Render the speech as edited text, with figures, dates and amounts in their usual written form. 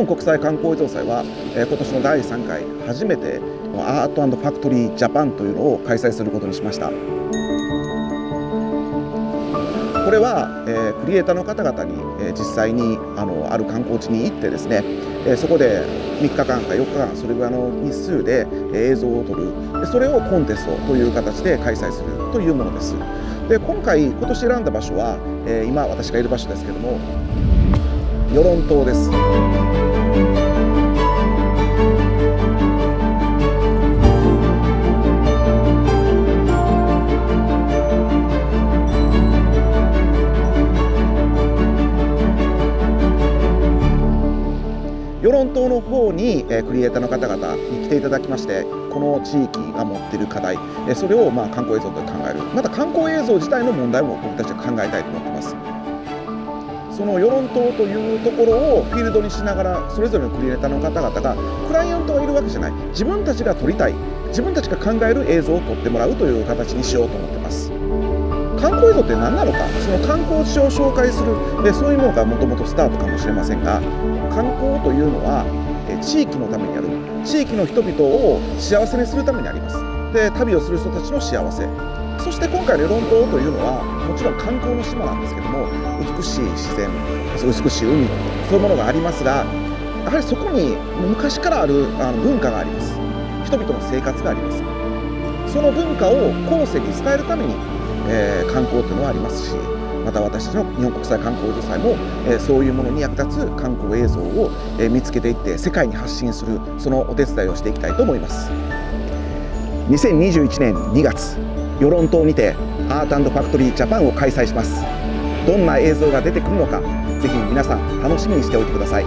国際観光映像祭は、今年の第3回初めてアート&ファクトリージャパンというのを開催することにしました。これは、クリエイターの方々に、実際にある観光地に行ってですね、そこで3日間か4日間それぐらいの日数で映像を撮る、それをコンテストという形で開催するというものです。で今年選んだ場所は、今私がいる場所ですけども、与論島です。与論島の方にクリエイターの方々に来ていただきまして、この地域が持っている課題、それを観光映像と考える、また観光映像自体の問題も僕たちは考えたいと思っています。その与論島というところをフィールドにしながら、それぞれのクリエイターの方々が、クライアントがいるわけじゃない、自分たちが撮りたい、自分たちが考える映像を撮ってもらうという形にしようと思っています。観光映像って何なのか、その観光地を紹介する、そういうものがもともとスタートかもしれませんが、観光というのは地域のためにある、地域の人々を幸せにするためにあります。で、旅をする人たちの幸せ、そして今回の与論島というのはもちろん観光の島なんですけども、美しい自然、美しい海、そういうものがありますが、やはりそこに昔からある文化があります。人々の生活があります。その文化を後世に伝えるために観光というのはありますし、また私たちの日本国際観光映像祭もそういうものに役立つ観光映像を見つけていって世界に発信する、そのお手伝いをしていきたいと思います。2021年2月、与論島にてアート&ファクトリージャパンを開催します。どんな映像が出てくるのか、ぜひ皆さん楽しみにしておいてください。